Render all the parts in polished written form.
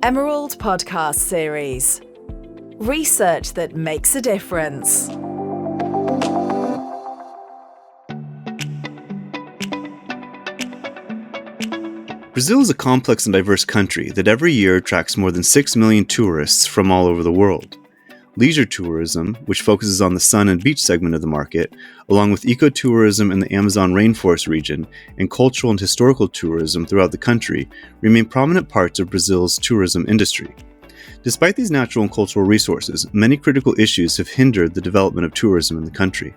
Emerald Podcast Series. Research that makes a difference. Brazil is a complex and diverse country that every year attracts more than 6 million tourists from all over the world. Leisure tourism, which focuses on the sun and beach segment of the market, along with ecotourism in the Amazon rainforest region and cultural and historical tourism throughout the country, remain prominent parts of Brazil's tourism industry. Despite these natural and cultural resources, many critical issues have hindered the development of tourism in the country.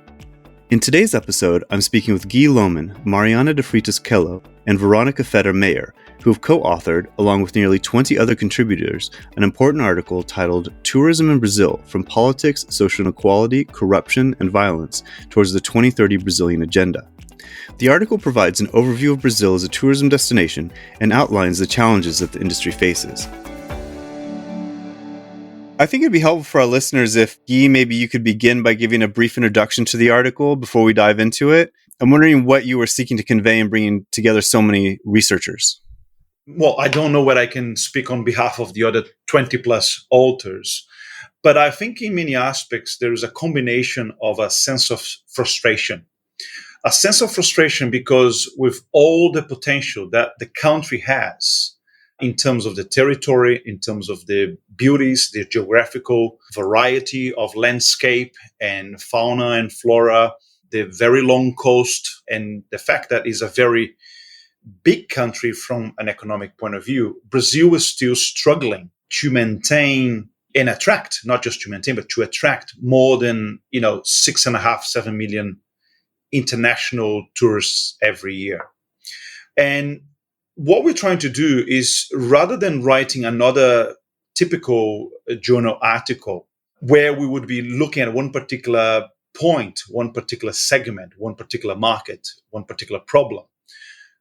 In today's episode, I'm speaking with Gui Lohmann, Mariana de Freitas Kello, and Veronica Feder-Meyer, who have co-authored, along with nearly 20 other contributors, an important article titled Tourism in Brazil, From Politics, Social Inequality, Corruption, and Violence Towards the 2030 Brazilian Agenda. The article provides an overview of Brazil as a tourism destination and outlines the challenges that the industry faces. I think it'd be helpful for our listeners if, Guy, maybe you could begin by giving a brief introduction to the article before we dive into it. I'm wondering what you were seeking to convey in bringing together so many researchers. Well, I don't know what I can speak on behalf of the other 20 plus authors, but I think in many aspects there is a combination of a sense of frustration. A sense of frustration because with all the potential that the country has, in terms of the territory, in terms of the beauties, the geographical variety of landscape and fauna and flora, the very long coast, and the fact that it's a very big country from an economic point of view, Brazil is still struggling to maintain and attract, not just to maintain, but to attract more than, 6.5, 7 million international tourists every year. And what we're trying to do is, rather than writing another typical journal article where we would be looking at one particular point, one particular segment, one particular market, one particular problem,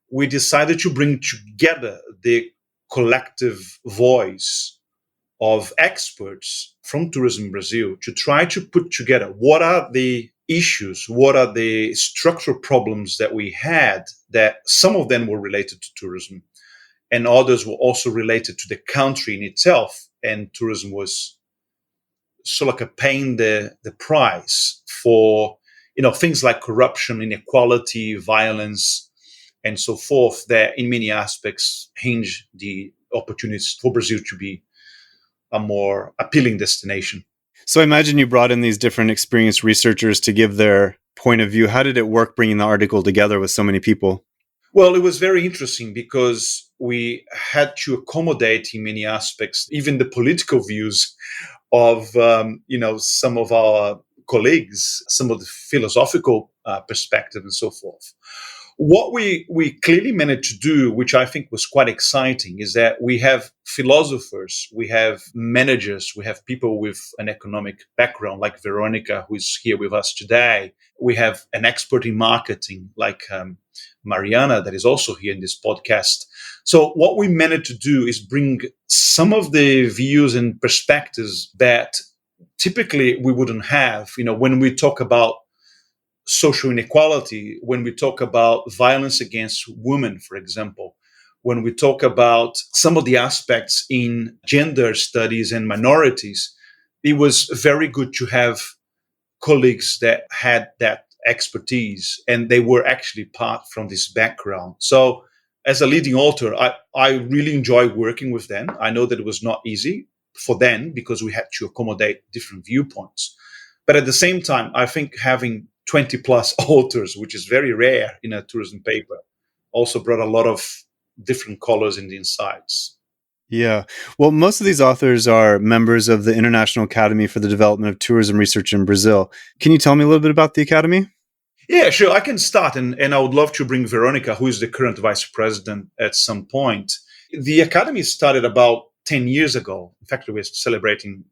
we decided to bring together the collective voice of experts from Tourism Brazil to try to put together what are the issues, what are the structural problems that we had, that some of them were related to tourism and others were also related to the country in itself. And tourism was sort of like paying the price for, things like corruption, inequality, violence, and so forth, that in many aspects hinge the opportunities for Brazil to be a more appealing destination. So I imagine you brought in these different experienced researchers to give their point of view. How did it work bringing the article together with so many people? Well, it was very interesting because we had to accommodate in many aspects, even the political views of, some of our colleagues, some of the philosophical perspective and so forth. What we clearly managed to do, which I think was quite exciting, is that we have philosophers, we have managers, we have people with an economic background like Veronica, who is here with us today. We have an expert in marketing like Mariana, that is also here in this podcast. So what we managed to do is bring some of the views and perspectives that typically we wouldn't have, when we talk about social inequality, when we talk about violence against women, for example, when we talk about some of the aspects in gender studies and minorities, it was very good to have colleagues that had that expertise and they were actually part from this background. So as a leading author, I really enjoy working with them. I know that it was not easy for them because we had to accommodate different viewpoints. But at the same time, I think having 20 plus authors, which is very rare in a tourism paper, also brought a lot of different colors in the insights. Yeah. Well, most of these authors are members of the International Academy for the Development of Tourism Research in Brazil. Can you tell me a little bit about the Academy? Yeah, sure. I can start. And I would love to bring Veronica, who is the current vice president, at some point. The Academy started about 10 years ago. In fact, we're celebrating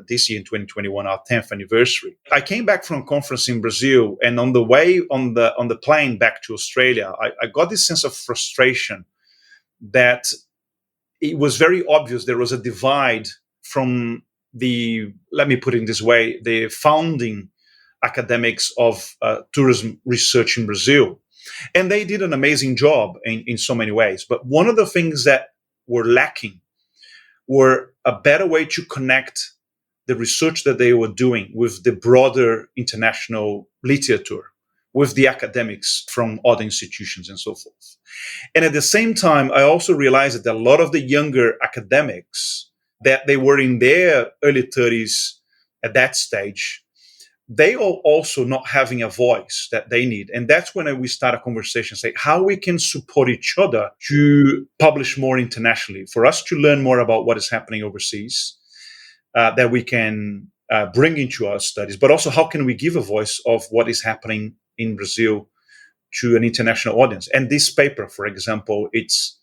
this year in 2021 our 10th anniversary. I came back from a conference in Brazil, and on the way on the plane back to Australia, I got this sense of frustration that it was very obvious there was a divide from let me put it this way, the founding academics of tourism research in Brazil. And they did an amazing job in so many ways. But one of the things that were lacking were a better way to connect the research that they were doing with the broader international literature, with the academics from other institutions and so forth. And at the same time, I also realized that a lot of the younger academics, that they were in their early 30s at that stage, they are also not having a voice that they need. And that's when we start a conversation, say how we can support each other to publish more internationally, for us to learn more about what is happening overseas, that we can bring into our studies, but also how can we give a voice of what is happening in Brazil to an international audience. And this paper, for example, it's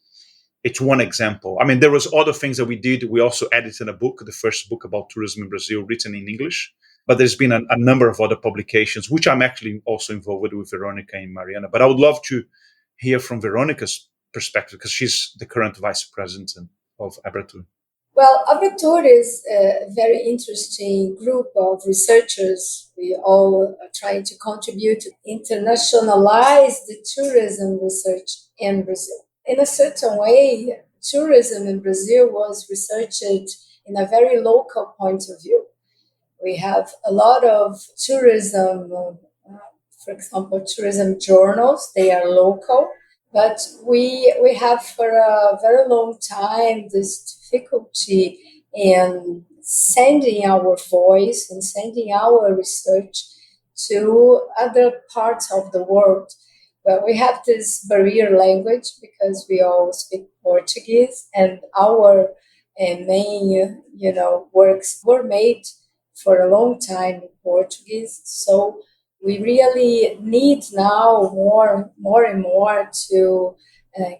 one example. I mean, there was other things that we did. We also edited a book, the first book about tourism in Brazil, written in English. But there's been a number of other publications, which I'm actually also involved with Veronica and Mariana. But I would love to hear from Veronica's perspective, because she's the current vice president of Abratur. Well, Abratur is a very interesting group of researchers. We all are trying to contribute to internationalize the tourism research in Brazil. In a certain way, tourism in Brazil was researched in a very local point of view. We have a lot of tourism, for example, tourism journals. They are local, but we have for a very long time this difficulty in sending our voice and sending our research to other parts of the world. Well, we have this barrier language because we all speak Portuguese, and our main, works were made for a long time in Portuguese. So we really need now more and more to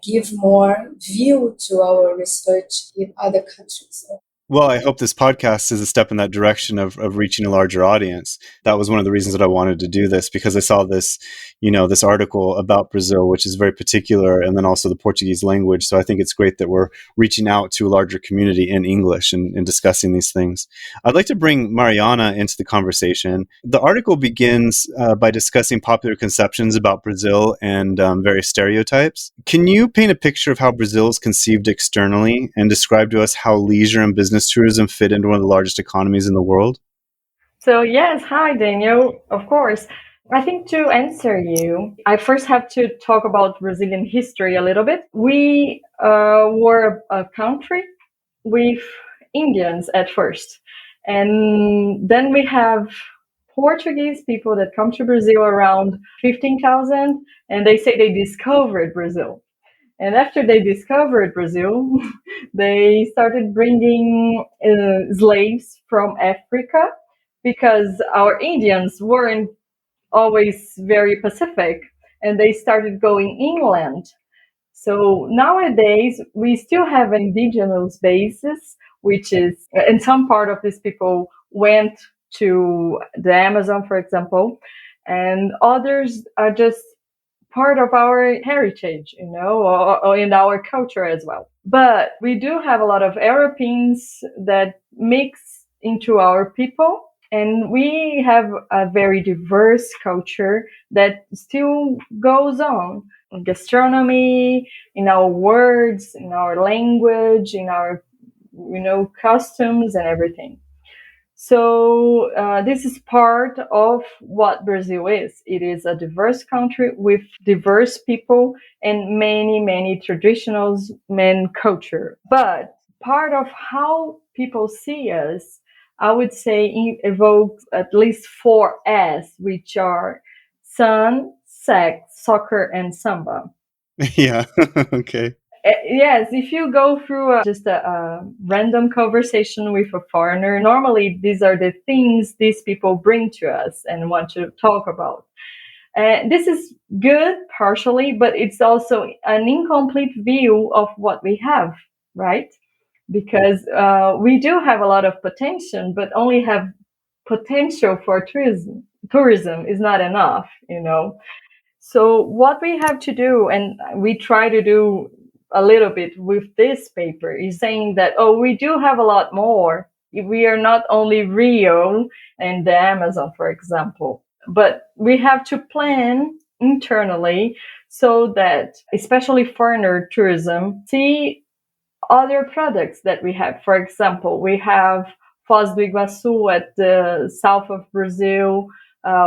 give more view to our research in other countries. Well, I hope this podcast is a step in that direction of reaching a larger audience. That was one of the reasons that I wanted to do this, because I saw this, this article about Brazil, which is very particular, and then also the Portuguese language. So I think it's great that we're reaching out to a larger community in English and discussing these things. I'd like to bring Mariana into the conversation. The article begins by discussing popular conceptions about Brazil and various stereotypes. Can you paint a picture of how Brazil is conceived externally and describe to us how leisure and business tourism fit into one of the largest economies in the world? So yes, hi Daniel, of course. I think to answer you, I first have to talk about Brazilian history a little bit. We were a country with Indians at first, and then we have Portuguese people that come to Brazil around 15,000, and they say they discovered Brazil. And after they discovered Brazil, they started bringing slaves from Africa, because our Indians weren't always very Pacific, and they started going inland. So nowadays, we still have an indigenous basis, which is, and some part of these people went to the Amazon, for example, and others are just part of our heritage, or in our culture as well. But we do have a lot of Europeans that mix into our people, and we have a very diverse culture that still goes on in gastronomy, in our words, in our language, in our, customs and everything. So this is part of what Brazil is. It is a diverse country with diverse people and many, many traditionals and culture. But part of how people see us, I would say, evokes at least 4 S, which are sun, sex, soccer, and samba. Yeah, okay. Yes, if you go through just a random conversation with a foreigner, normally these are the things these people bring to us and want to talk about. This is good partially, but it's also an incomplete view of what we have, right? Because we do have a lot of potential, but only have potential for tourism. Tourism is not enough, So what we have to do, and we try to do a little bit with this paper, is saying that, we do have a lot more. We are not only Rio and the Amazon, for example, but we have to plan internally so that, especially foreigner tourism, see other products that we have. For example, we have Foz do Iguaçu at the south of Brazil,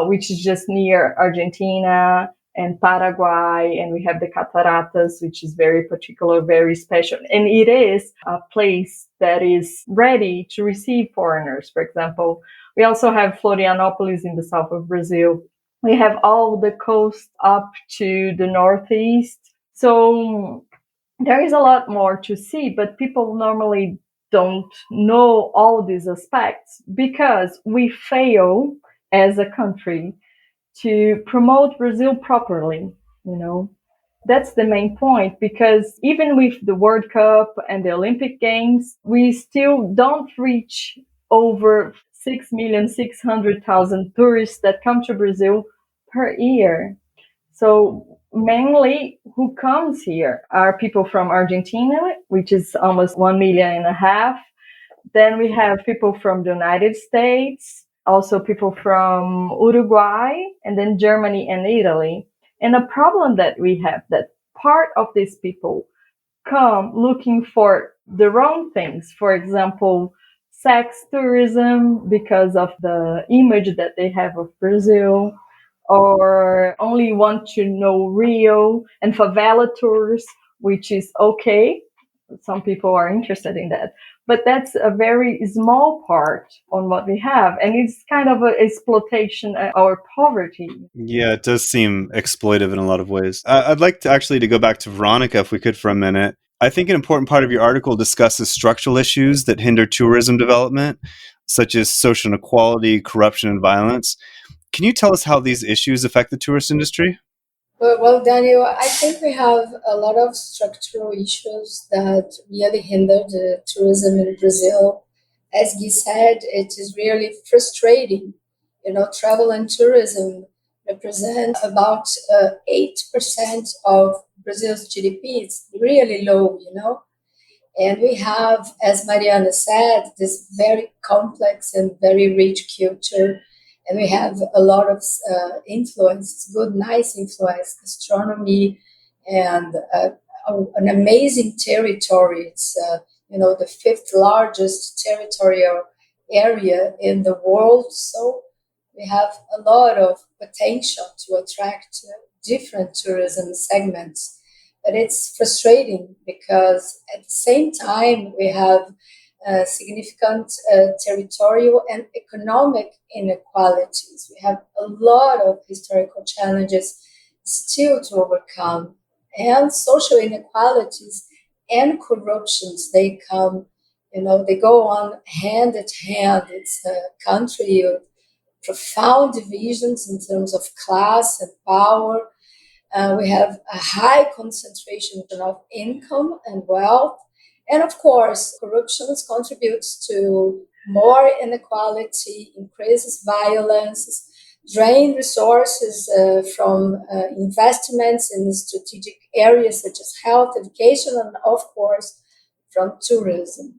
which is just near Argentina and Paraguay, and we have the Cataratas, which is very particular, very special. And it is a place that is ready to receive foreigners. For example, we also have Florianopolis in the south of Brazil. We have all the coast up to the northeast. So there is a lot more to see, but people normally don't know all these aspects because we fail as a country to promote Brazil properly, That's the main point, because even with the World Cup and the Olympic Games, we still don't reach over 6,600,000 tourists that come to Brazil per year. So mainly who comes here are people from Argentina, which is almost 1.5 million. Then we have people from the United States, also people from Uruguay, and then Germany and Italy. And the problem that we have, that part of these people come looking for the wrong things. For example, sex tourism because of the image that they have of Brazil, or only want to know Rio, and favela tours, which is okay. Some people are interested in that. But that's a very small part on what we have. And it's kind of an exploitation of our poverty. Yeah, it does seem exploitive in a lot of ways. I'd like to go back to Veronica, if we could, for a minute. I think an important part of your article discusses structural issues that hinder tourism development, such as social inequality, corruption, and violence. Can you tell us how these issues affect the tourist industry? Well, Daniel, I think we have a lot of structural issues that really hinder the tourism in Brazil. As Guy said, it is really frustrating. Travel and tourism represent about 8% of Brazil's GDP. It's really low, And we have, as Mariana said, this very complex and very rich culture. And we have a lot of influence, good, nice influence, gastronomy, and an amazing territory. It's, the fifth largest territorial area in the world. So we have a lot of potential to attract different tourism segments. But it's frustrating because at the same time, we have significant territorial and economic inequalities. We have a lot of historical challenges still to overcome, and social inequalities and corruptions, they come, they go on hand in hand. It's a country of profound divisions in terms of class and power. We have a high concentration of income and wealth. And of course, corruption contributes to more inequality, increases violence, drain resources from investments in strategic areas such as health, education, and of course, from tourism.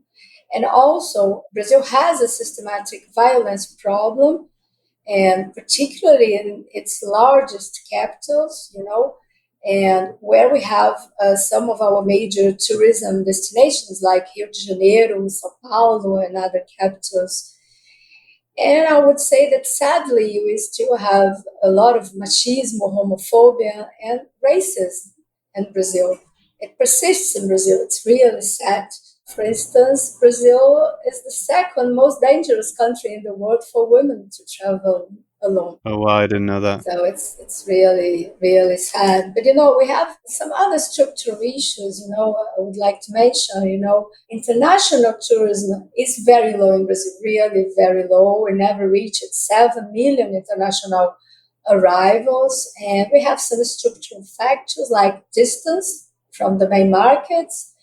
And also, Brazil has a systematic violence problem, and particularly in its largest capitals, and where we have some of our major tourism destinations like Rio de Janeiro, São Paulo, and other capitals. And I would say that sadly, we still have a lot of machismo, homophobia, and racism in Brazil. It persists in Brazil. It's really sad. For instance, Brazil is the second most dangerous country in the world for women to travel alone. Oh, wow, I didn't know that. So it's really, really sad. But, we have some other structural issues, I would like to mention, international tourism is very low in Brazil, really very low. We never reached 7 million international arrivals. And we have some structural factors like distance from the main markets.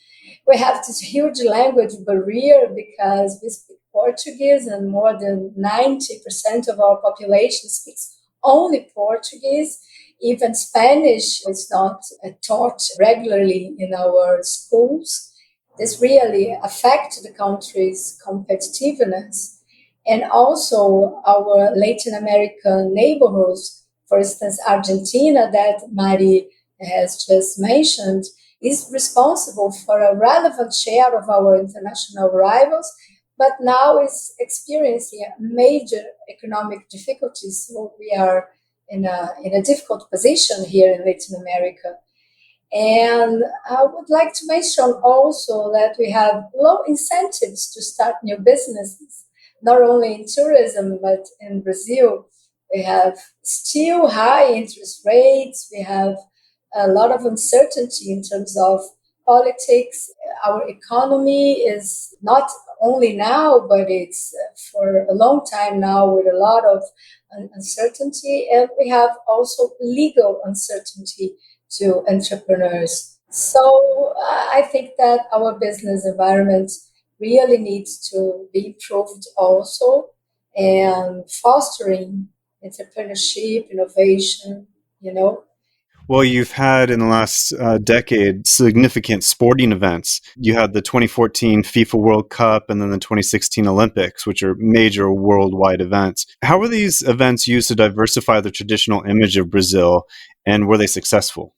We have this huge language barrier because we speak Portuguese, and more than 90% of our population speaks only Portuguese. Even Spanish is not taught regularly in our schools. This really affects the country's competitiveness. And also our Latin American neighborhoods, for instance, Argentina, that Mari has just mentioned, is responsible for a relevant share of our international arrivals, but now is experiencing major economic difficulties. So we are in a difficult position here in Latin America. And I would like to mention also that we have low incentives to start new businesses, not only in tourism, but in Brazil. We have still high interest rates. We have a lot of uncertainty in terms of politics. Our economy is not only now, but it's for a long time now with a lot of uncertainty. And we have also legal uncertainty to entrepreneurs. So I think that our business environment really needs to be improved also, and fostering entrepreneurship, innovation, you know. Well, you've had in the last decade significant sporting events. You had the 2014 FIFA World Cup and then the 2016 Olympics, which are major worldwide events. How were these events used to diversify the traditional image of Brazil, and were they successful?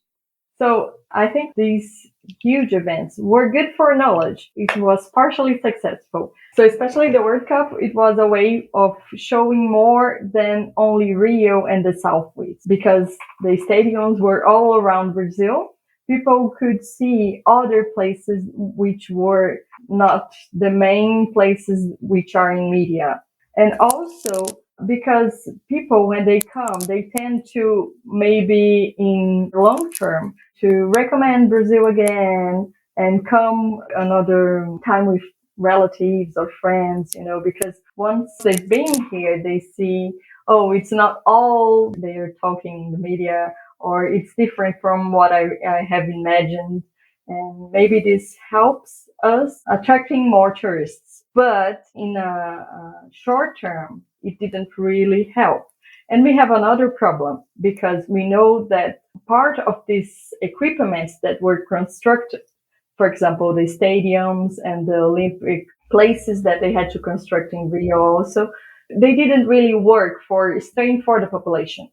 So I think these huge events were good for knowledge. It was partially successful. So especially the World Cup, it was a way of showing more than only Rio and the Southwest, because the stadiums were all around Brazil. People could see other places which were not the main places which are in media. And also because people, when they come, they tend to maybe in long term to recommend Brazil again and come another time with relatives or friends, because once they've been here, they see, oh, it's not all they're talking in the media, or it's different from what I have imagined. And maybe this helps us attracting more tourists. But in a short term, it didn't really help. And we have another problem, because we know that part of these equipments that were constructed, for example, the stadiums and the Olympic places that they had to construct in Rio also, they didn't really work for staying for the population,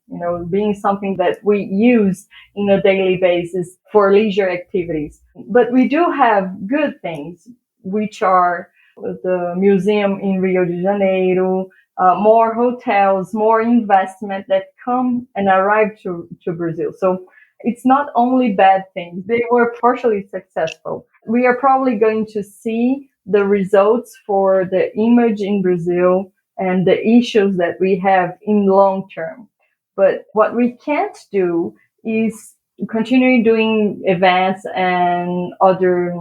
being something that we use in a daily basis for leisure activities. But we do have good things, which are the museum in Rio de Janeiro, more hotels, more investment that come and arrive to Brazil. So it's not only bad things. They were partially successful. We are probably going to see the results for the image in Brazil and the issues that we have in long term. But what we can't do is continue doing events and other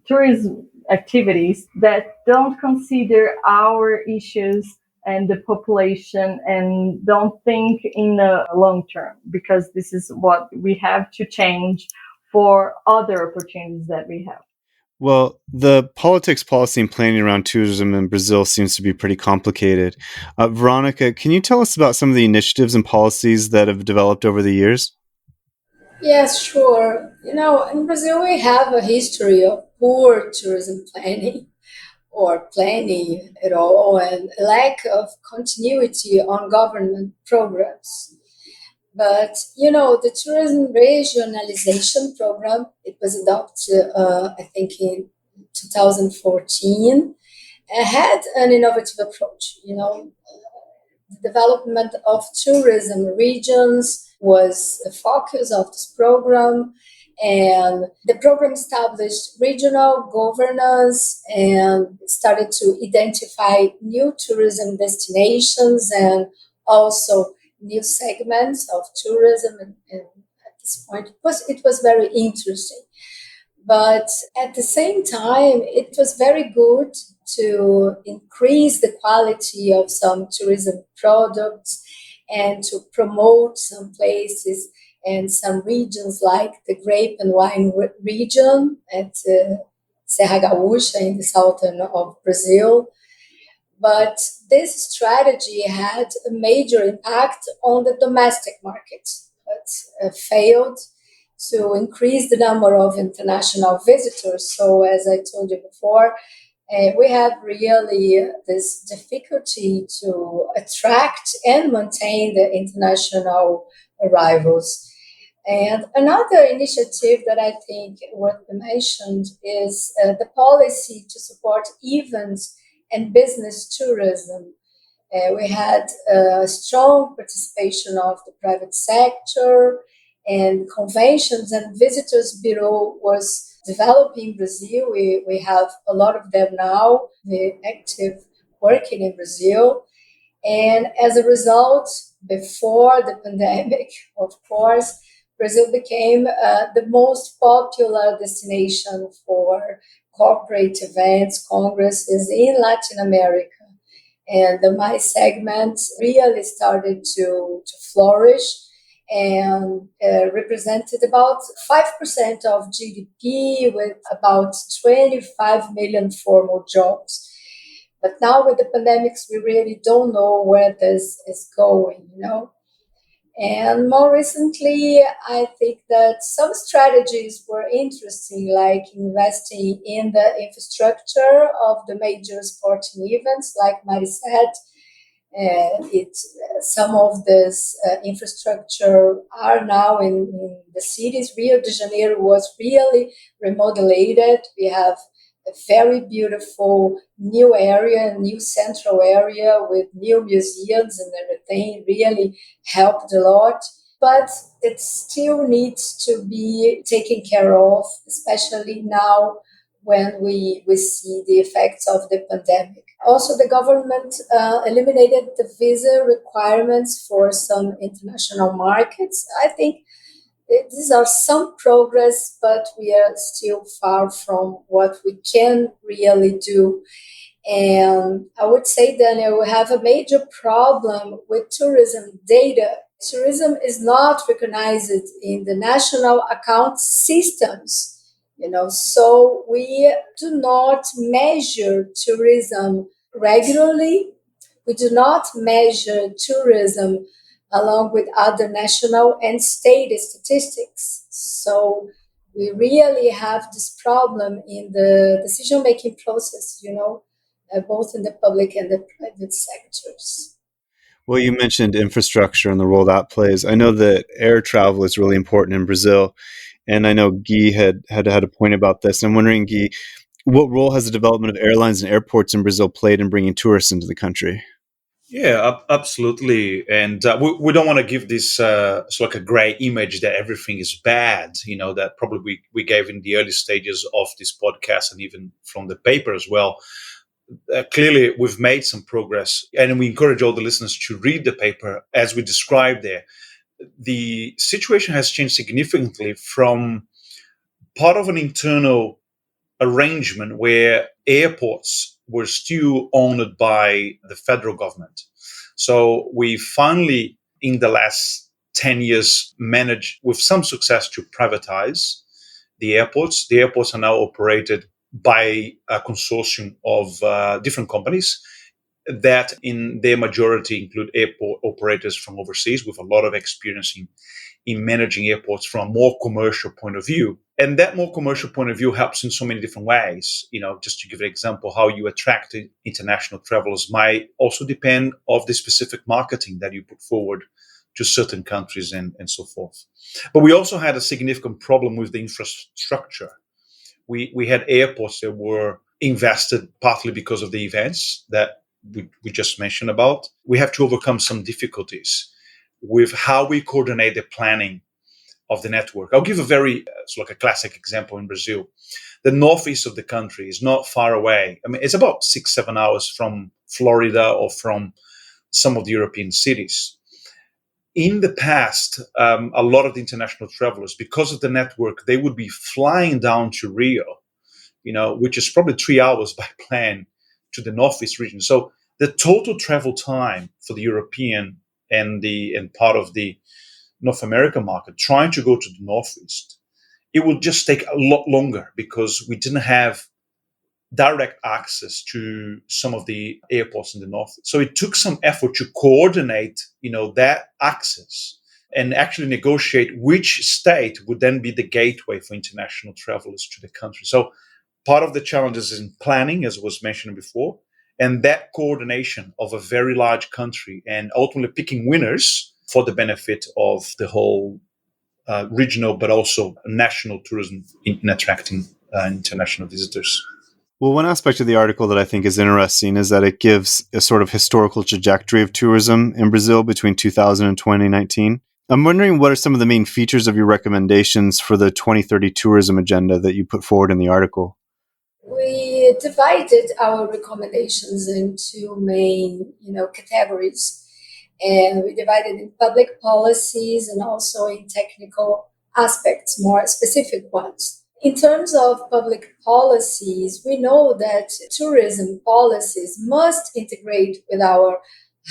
tourism activities that don't consider our issues and the population and don't think in the long term, because this is what we have to change for other opportunities that we have. Well, the politics, policy, and planning around tourism in Brazil seems to be pretty complicated. Veronica, can you tell us about some of the initiatives and policies that have developed over the years? Yes, sure. In Brazil, we have a history of poor tourism planning or planning at all, and lack of continuity on government programs. But, the tourism regionalization program, it was adopted, I think, in 2014, had an innovative approach. The development of tourism regions was the focus of this program. And the program established regional governance and started to identify new tourism destinations and also new segments of tourism. And at this point, it was very interesting. But at the same time, it was very good to increase the quality of some tourism products and to promote some places and some regions like the grape and wine region at Serra Gaúcha in the southern of Brazil. But this strategy had a major impact on the domestic market, but failed to increase the number of international visitors. So as I told you before, we have really this difficulty to attract and maintain the international arrivals. And another initiative that I think worth mentioned is the policy to support events and business tourism. We had strong participation of the private sector, and conventions and visitors bureau was developing in Brazil. We have a lot of them now, the active working in Brazil. And as a result, before the pandemic, of course, Brazil became the most popular destination for corporate events, congresses in Latin America. And the MICE segment really started to flourish and represented about 5% of GDP with about 25 million formal jobs. But now with the pandemics, we really don't know where this is going, And more recently, I think that some strategies were interesting, like investing in the infrastructure of the major sporting events, like Mari said. Some of this infrastructure are now in the cities. Rio de Janeiro was really remodeled. We have a very beautiful new area, new central area with new museums and everything. Really helped a lot. But it still needs to be taken care of, especially now when we see the effects of the pandemic. Also, the government eliminated the visa requirements for some international markets. I think these are some progress, but we are still far from what we can really do. And I would say, Daniel, we have a major problem with tourism data. Tourism is not recognized in the national account systems. So we do not measure tourism regularly. We do not measure tourism along with other national and state statistics. So we really have this problem in the decision-making process, both in the public and the private sectors. Well, you mentioned infrastructure and the role that plays. I know that air travel is really important in Brazil. And I know Guy had a point about this. I'm wondering, Guy, what role has the development of airlines and airports in Brazil played in bringing tourists into the country? Yeah, absolutely. And we don't want to give this like a gray image that everything is bad, that probably we gave in the early stages of this podcast and even from the paper as well. Clearly, we've made some progress, and we encourage all the listeners to read the paper as we described there. The situation has changed significantly from part of an internal arrangement where airports were still owned by the federal government. So we finally, in the last 10 years, managed with some success to privatize the airports. The airports are now operated by a consortium of different companies that in their majority include airport operators from overseas with a lot of experience in managing airports from a more commercial point of view. And that more commercial point of view helps in so many different ways. Just to give an example, how you attract international travelers might also depend on the specific marketing that you put forward to certain countries and so forth. But we also had a significant problem with the infrastructure. We had airports that were invested partly because of the events that we just mentioned about. We have to overcome some difficulties with how we coordinate the planning of the network. I'll give a classic example in Brazil. The northeast of the country is not far away. I mean, it's about 6-7 hours from Florida or from some of the European cities. In the past, a lot of the international travelers, because of the network, they would be flying down to Rio, which is probably 3 hours by plane to the northeast region. So the total travel time for the European and part of the North American market trying to go to the northeast, it would just take a lot longer because we didn't have direct access to some of the airports in the north. So it took some effort to coordinate, that access and actually negotiate which state would then be the gateway for international travelers to the country. So part of the challenges is in planning, as was mentioned before, and that coordination of a very large country and ultimately picking winners for the benefit of the whole regional but also national tourism in attracting international visitors. Well, one aspect of the article that I think is interesting is that it gives a sort of historical trajectory of tourism in Brazil between 2000 and 2019. I'm wondering, what are some of the main features of your recommendations for the 2030 tourism agenda that you put forward in the article? We divided our recommendations into main, categories, and we divided in public policies and also in technical aspects, more specific ones. In terms of public policies, we know that tourism policies must integrate with our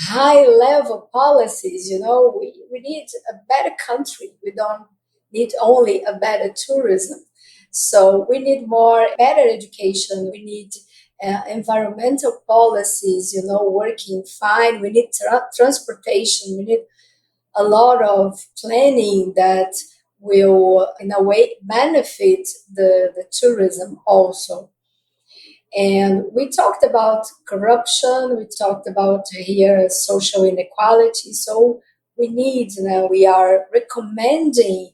high-level policies. We need a better country. We don't need only a better tourism. So we need better education. We need environmental policies, working fine. We need transportation. We need a lot of planning that will, in a way, benefit the tourism also. And we talked about corruption. We talked about here social inequality. So we are recommending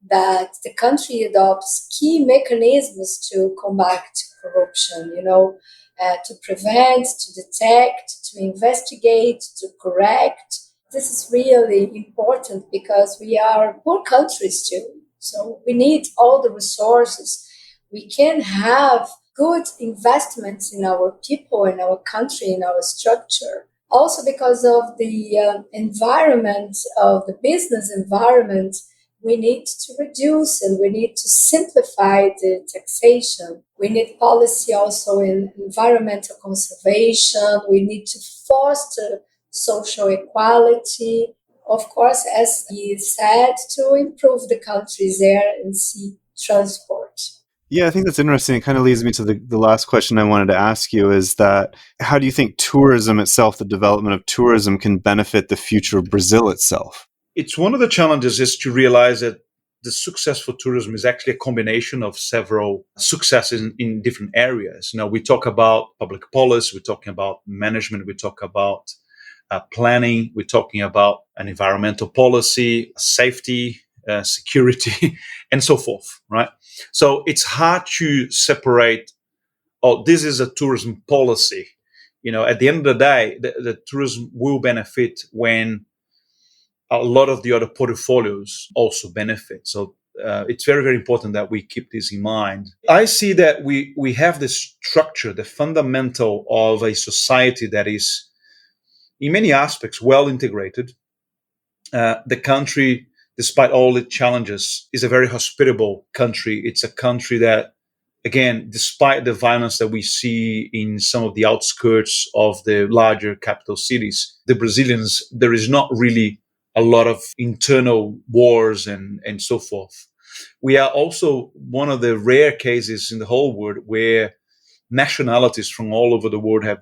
that the country adopts key mechanisms to combat corruption, to prevent, to detect, to investigate, to correct. This is really important because we are poor countries too. So we need all the resources. We can have good investments in our people, in our country, in our structure. Also because of the environment, of the business environment, we need to reduce and we need to simplify the taxation. We need policy also in environmental conservation. We need to foster social equality. Of course, as he said, to improve the country's air and sea transport. Yeah, I think that's interesting. It kind of leads me to the last question I wanted to ask you, is that how do you think tourism itself, the development of tourism, can benefit the future of Brazil itself? It's one of the challenges is to realize that the successful tourism is actually a combination of several successes in different areas. We talk about public policy, we're talking about management, we talk about planning, we're talking about an environmental policy, safety, security, and so forth, right? So it's hard to separate, this is a tourism policy. At the end of the day, the tourism will benefit when a lot of the other portfolios also benefit. So it's very, very important that we keep this in mind. I see that we have the structure, the fundamental of a society that is, in many aspects, well integrated. The country, despite all its challenges, is a very hospitable country. It's a country that, again, despite the violence that we see in some of the outskirts of the larger capital cities, the Brazilians, there is not really a lot of internal wars and so forth. We are also one of the rare cases in the whole world where nationalities from all over the world have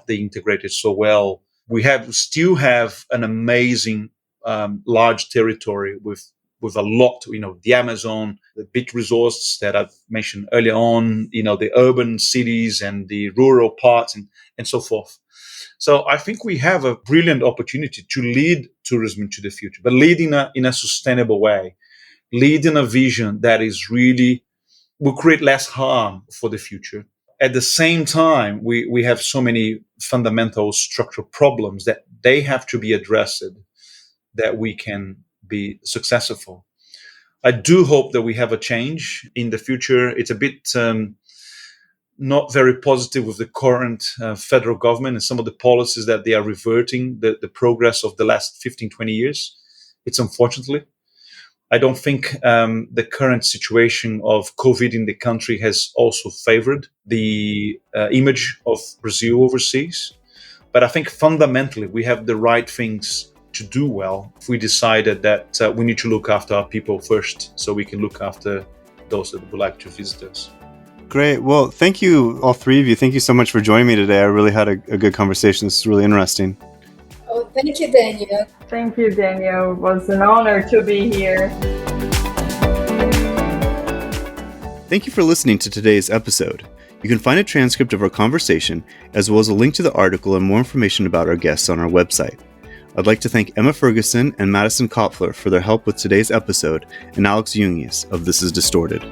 they integrated so well. We still have an amazing large territory with a lot, the Amazon, the beach resorts that I've mentioned earlier on, the urban cities and the rural parts and so forth. So I think we have a brilliant opportunity to lead tourism into the future, but lead in a sustainable way, lead in a vision that is really will create less harm for the future. At the same time, we have so many fundamental structural problems that they have to be addressed that we can be successful. I do hope that we have a change in the future. It's a bit not very positive with the current federal government and some of the policies that they are reverting the progress of the last 15, 20 years. It's unfortunately. I don't think the current situation of COVID in the country has also favored the image of Brazil overseas. But I think fundamentally we have the right things to do well if we decided that we need to look after our people first so we can look after those that would like to visit us. Great. Well, thank you, all three of you. Thank you so much for joining me today. I really had a good conversation. This is really interesting. Oh, thank you, Daniel. Thank you, Daniel. It was an honor to be here. Thank you for listening to today's episode. You can find a transcript of our conversation, as well as a link to the article and more information about our guests on our website. I'd like to thank Emma Ferguson and Madison Kopfler for their help with today's episode, and Alex Jungius of This Is Distorted.